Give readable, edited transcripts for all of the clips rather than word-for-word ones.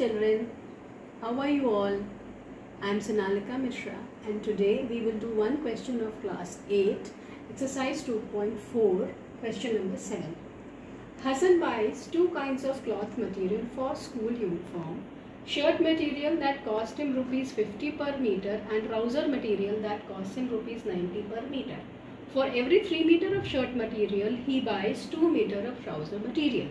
children, how are you all? I am Sonalika Mishra and today we will do one question of class 8, exercise 2.4, question number 7. Hassan buys two kinds of cloth material for school uniform. Shirt material that cost him rupees 50 per meter and trouser material that cost him rupees 90 per meter. For every 3 meter of shirt material, he buys 2 meter of trouser material.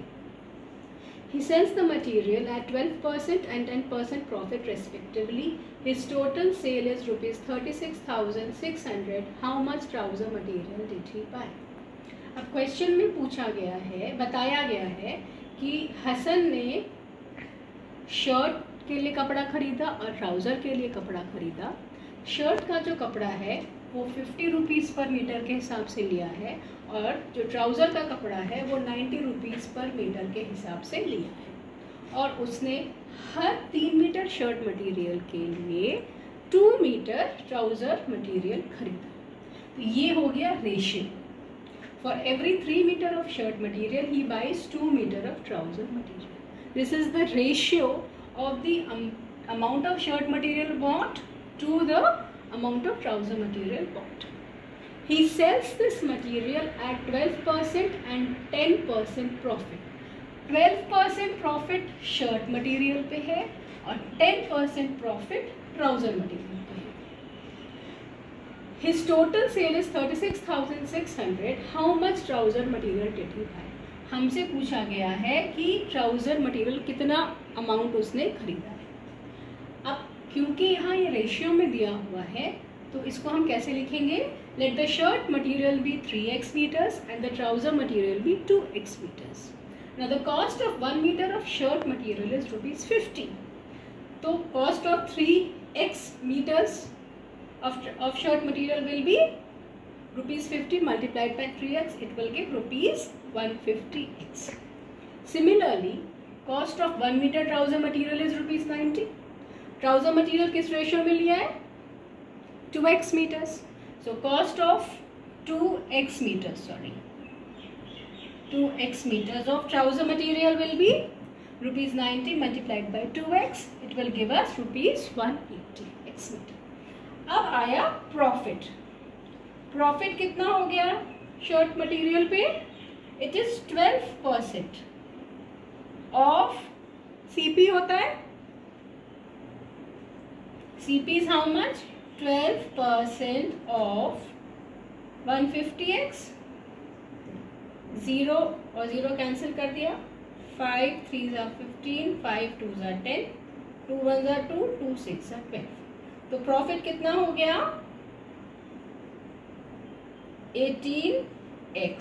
He sells the material at 12% and 10% profit respectively. His total sale is rupees 36,600. How much trouser material did he buy? अब question में पूछा गया है, बताया गया है कि हसन ने शर्ट के लिए कपड़ा खरीदा और ट्राउज़र के लिए कपड़ा खरीदा. शर्ट का जो कपड़ा है वो 50 रुपीज़ पर मीटर के हिसाब से लिया है और जो ट्राउज़र का कपड़ा है वो 90 रुपीज़ पर मीटर के हिसाब से लिया है और उसने हर 3 मीटर शर्ट मटेरियल के लिए 2 मीटर ट्राउज़र मटेरियल खरीदा. तो ये हो गया ratio. For every 3 meter of shirt material, he buys 2 meter of trouser material. This is the ratio of the amount of shirt material bought to the amount of trouser material bought. He sells this material at 12% and 10% profit. 12% profit shirt material पे है और 10% profit trouser material पे है. His total sale is 36,600. How much trouser material did he buy? हमसे पूछा गया है कि ट्राउज़र मटेरियल कितना अमाउंट उसने खरीदा है. अब क्योंकि यहाँ ये रेशियो में दिया हुआ है तो इसको हम कैसे लिखेंगे? Let the shirt material be 3x meters and the trouser material be 2x meters. Now the cost of 1 meter of shirt material is rupees 50. तो cost of 3x meters of shirt material will be rupees 50 multiplied by 3x, it will give rupees 150x. Similarly, cost of 1 meter trouser material is rupees 90. Trouser material किस ratio में लिया है? 2x meters. So cost of 2x meters of trouser material will be rupees 90 multiplied by 2x, it will give us rupees 180x meter. अब आया profit. Profit कितना हो गया shirt material पे? इट इज 12% ऑफ सीपी होता है. CP is how much? 12% of 150x. 0 और 0 cancel कर दिया. 5 3 15, 5 2 10, 2 1 2, 2 6 12. तो प्रॉफिट कितना हो गया? 18x.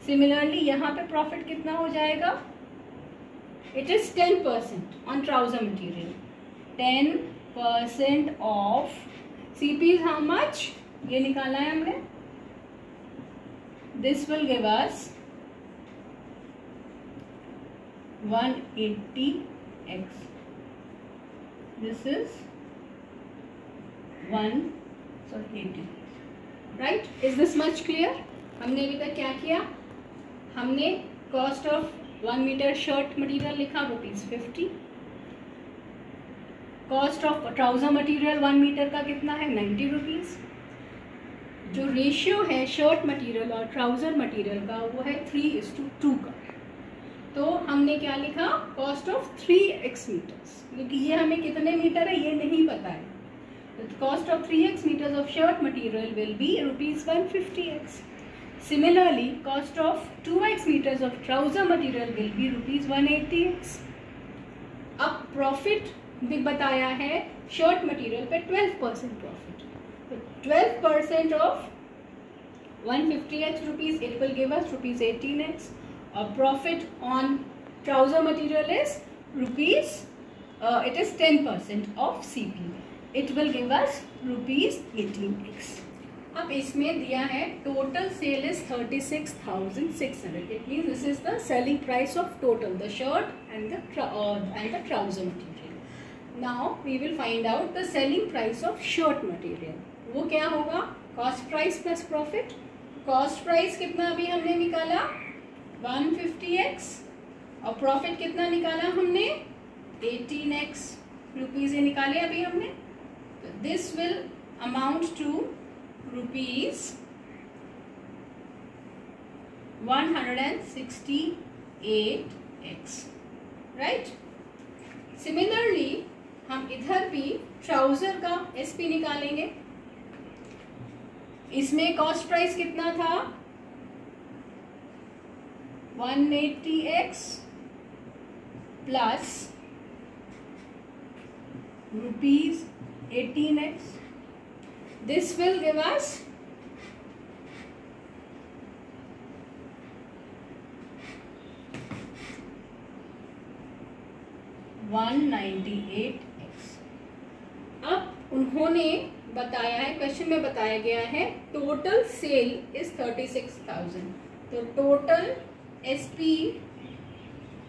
सिमिलरली यहाँ पे प्रॉफिट कितना हो जाएगा? It is 10% on trouser material. 10% of CP is how much? ये निकाला है हमने. This will give us 180x. This is 180. Right? Is this much clear? हमने अभी तक क्या किया? हमने cost of 1 metre shirt material लिखा rupees 50. Cost of trouser material 1 metre का कितना है? 90 रुपीज. जो रेशियो है शर्ट मटेरियल और ट्राउजर मटेरियल का वो है 3:2 का. तो हमने क्या लिखा? Cost of 3x meters. क्योंकि ये हमें कितने मीटर है ये नहीं पता है. The cost of 3x meters of shirt material will be rupees 150x. Similarly, cost of 2x meters of trouser material will be rupees 180x. अब profit भी बताया है shirt material पे 12% profit. So 12% of 150x rupees, it will give us rupees 18x. और profit on trouser material is rupees, it is 10% of CP. It will give us rupees 18x. अब इसमें दिया है total sale is 36,600. It means this is the selling price of total the shirt and the trouser material. Now we will find out the selling price of shirt material. वो क्या होगा? Cost price plus profit. Cost price कितना अभी हमने निकाला? 150x. और profit कितना निकाला हमने? 18x रुपीज़ ये निकाले अभी हमने, तो this will amount to rupees 168x, right. Similarly हम इधर भी ट्राउज़र का SP निकालेंगे। इसमें कॉस्ट प्राइस कितना था, 180x plus rupees 18x, this will give us 198x। अब उन्होंने बताया है, क्वेश्चन में बताया गया है टोटल सेल इज 36,000, तो total SP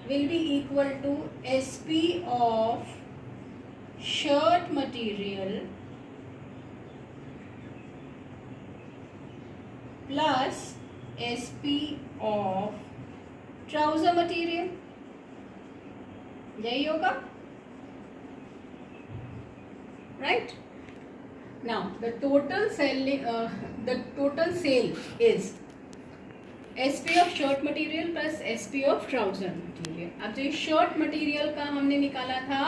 will be equal to SP of shirt material plus SP of trouser material, यही होगा, right. Now the total sale is SP of shirt material plus SP of trouser material। अब जो shirt material का हमने निकाला था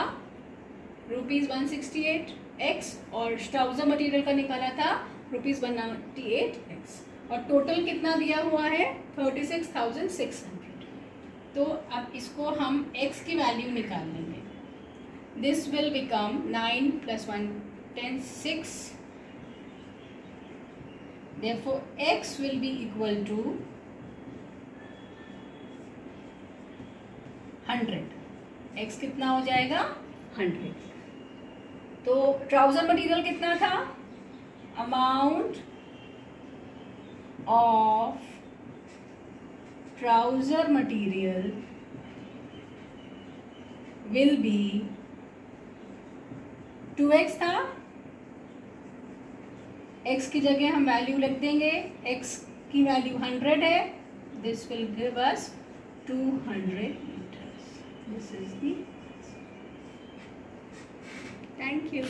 rupees 168x और trouser material का निकाला था रुपीज़ 198x, और टोटल कितना दिया हुआ है 36,600। तो अब इसको हम x की वैल्यू निकाल लेंगे। This will become 9 + 1 10 6, therefore x will be equal to 100। x कितना हो जाएगा 100। तो ट्राउजर मटेरियल कितना था, amount of trouser material will be 2x था, x की जगह हम वैल्यू लिख देंगे, x की वैल्यू 100 है, this will give us 200 meters। This is the, thank you.